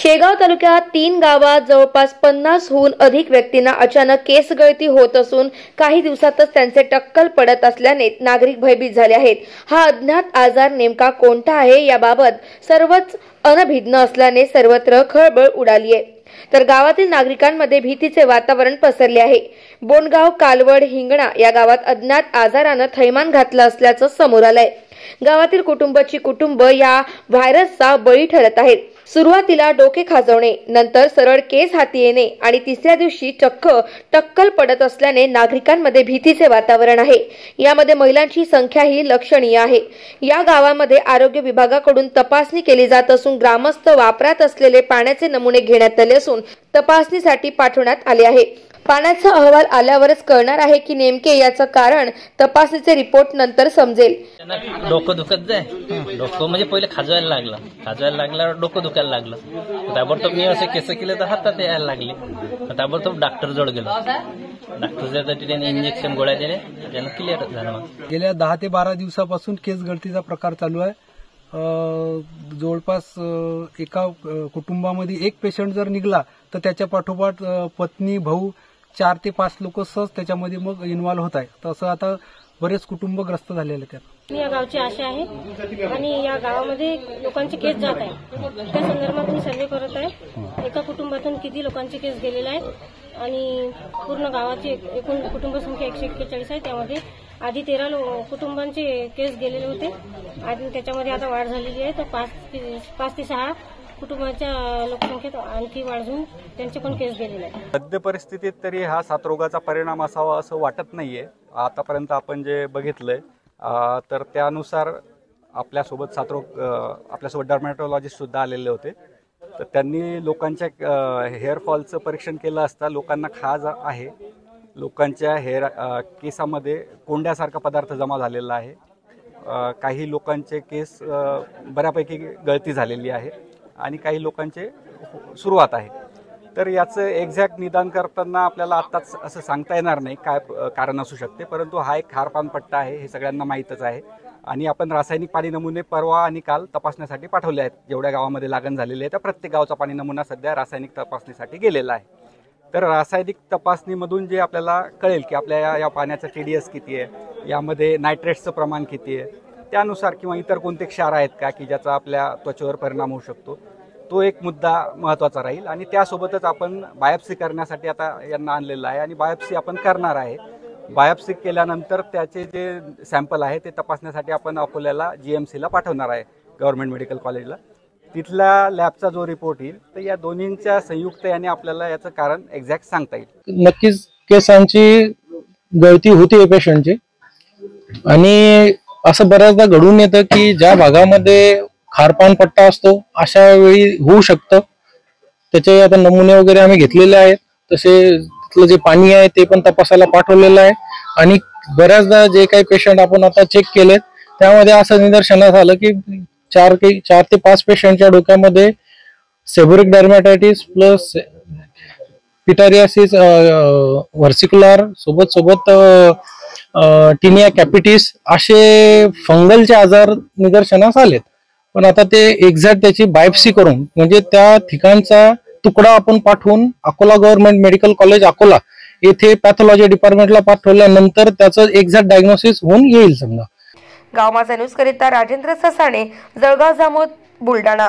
शेगाव तालुक्यात 3 गावात जवळपास 50हून अधिक व्यक्तींना अचानक केस गळती होत असून काही दिवसातच त्यांचे टक्कल पडत असल्याने नागरिक भयभीत झाले आहेत। हा अज्ञात आजार नेमका कोणता आहे याबाबत सर्वच अनभिज्ञ असल्याने सर्वत्र खळबळ उडाली आहे। तर गावातील नागरिकांमध्ये भीतीचे वातावरण पसरले आहे। बोंडगाव, कालवड, हिंगणा या गावात अज्ञात आजाराने थैमान घातलं असल्याचं समोर आलंय। गावातील कुटुंब या व्हायरसचा बळी ठरत आहेत। सुरुवातीला डोके खाजवणे, नंतर सरळ केस हाती येणे आणि तिसऱ्या दिवशी चक्क टक्कल पडत असल्याने नागरिकांमध्ये भीतीचे वातावरण आहे। यामध्ये महिलांची संख्याही लक्षणीय आहे। या गावामध्ये आरोग्य विभागाकडून तपासणी केली जात असून ग्रामस्थ वापरात असलेले पाण्याचे नमुने घेण्यात आले असून तपासणीसाठी पाठवण्यात आले आहे। पाण्याचा अहवाल आल्यावरच कळणार आहे की नेमके याचं कारण तपासणीचे रिपोर्ट नंतर समजेल। डोकं दुखत जाय, डोकं म्हणजे पहिले खाजवायला लागला, डोकं दुखायला लागलं। ताबडतोब मी असे केस केले तर हातात यायला लागले। ताबडतोब डॉक्टर जवळ गेलो, डॉक्टर त्याने इंजेक्शन गोळ्या दिले, त्यानं क्लिअर झालं। गेल्या 10 ते 12 दिवसापासून केस गळतीचा प्रकार चालू आहे। जवळपास एका कुटुंबामध्ये एक पेशंट जर निघला तर त्याच्या पाठोपाठ पत्नी, भाऊ 4 ते 5 लोक सहज त्याच्यामध्ये मग इन्व्हॉल्व होत आहे। तसं आता बरेच कुटुंब ग्रस्त झालेले आहेत। मी या गावची आशा आहे आणि या गावामध्ये लोकांचे केस जात आहे, त्या संदर्भात मी सर्वे करत आहे। एका कुटुंबातून किती लोकांचे केस गेलेले आहेत आणि पूर्ण गावाची एकूण कुटुंब संख्या 141 आहे। त्यामध्ये आधी 13 कुटुंबांचे केस गेलेले होते आणि त्याच्यामध्ये आता वाढ झालेली आहे। तर 5 ते 6 कुटुंबाच्या लोकसंख्येत आणखी वाढून त्यांचे पण केस गेलेले आहेत। सद्य परिस्थितीत तरी हा साथरोगाचा परिणाम असावा असं वाटत नाहीये। आतापर्यंत आपण जे बघितलंय तर त्यानुसार आपल्यासोबत डर्मॅटॉलॉजिस्ट सुद्धा आलेले होते। तर त्यांनी लोकांच्या हेअरफॉलचं परीक्षण केलं असता लोकांना खाज आहे, लोकांच्या केसामध्ये कोंड्यासारखा पदार्थ जमा झालेला आहे, काही लोकांचे केस बऱ्यापैकी गळती झालेली आहे आणि काही लोकांचे सुरुवात आहे। तर याचं एक्झॅक्ट निदान करताना आपल्याला आत्ताच असं सांगता येणार नाही काय कारण असू शकते, परंतु हा एक खारपान पट्टा आहे हे सगळ्यांना माहीतच आहे। आणि आपण रासायनिक पाणी नमुने परवा आणि काल तपासण्यासाठी पाठवले आहेत। जेवढ्या गावामध्ये लागण झालेली आहे त्या प्रत्येक गावचा पाणी नमुना सध्या रासायनिक तपासणीसाठी गेलेला आहे। तर रासायनिक तपासणीमधून जे आपल्याला कळेल की आपल्या या पाण्याचा TDS किती आहे, यामध्ये नायट्रेट्सचं प्रमाण किती आहे, त्यानुसार किंवा इतर कोणते क्षार आहेत का की ज्याचा आपल्या त्वचेवर परिणाम होऊ शकतो, तो एक मुद्दा महत्त्वाचा राहील। आणि त्यासोबतच आपण बायोप्सी करण्यासाठी आता यांना आणलेलं आहे आणि बायोप्सी आपण करणार आहे। बायोप्सी केल्यानंतर त्याचे जे सॅम्पल आहे ते तपासण्यासाठी आपण अकोल्याला GMCला पाठवणार आहे, गव्हर्नमेंट मेडिकल कॉलेजला। तिथल्या लॅबचा जो रिपोर्ट येईल तर या दोन्हींच्या संयुक्त याने आपल्याला याचं कारण एक्झॅक्ट सांगता येईल। नक्कीच केसांची गळती होती पेशंटची आणि असं बऱ्याचदा घडून येतं की ज्या भागामध्ये खारपान पट्टा असतो अशा वेळी होऊ शकतं। त्याचे आता नमुने वगैरे आम्ही घेतलेले आहेत, तसे तिथलं जे पाणी आहे ते पण तपासायला पाठवलेलं आहे। आणि बऱ्याचदा जे काही पेशंट आपण आता चेक केलेत त्यामध्ये असं निदर्शनास आलं की 4 ते 5 पेशंटच्या डोक्यामध्ये सेबोरिक डर्मॅटायटिस प्लस पिटारियासिस व्हर्सिक्युलर सोबत टिनिया कॅपिटिस असे फंगलचे आजार निदर्शनास आलेत। पण आता ते एक्झॅक्ट त्याची बायोप्सी करून म्हणजे त्या ठिकाणचा तुकडा आपण पाठवून Akola government medical college Akola येथे पॅथॉलॉजी डिपार्टमेंटला पाठवल्यानंतर त्याचं एक्झॅक्ट डायग्नोसिस होऊन येईल। समजा गाव माझा न्यूज करिता राजेंद्र ससाणे, जळगाव, जामोद, बुलढाणा।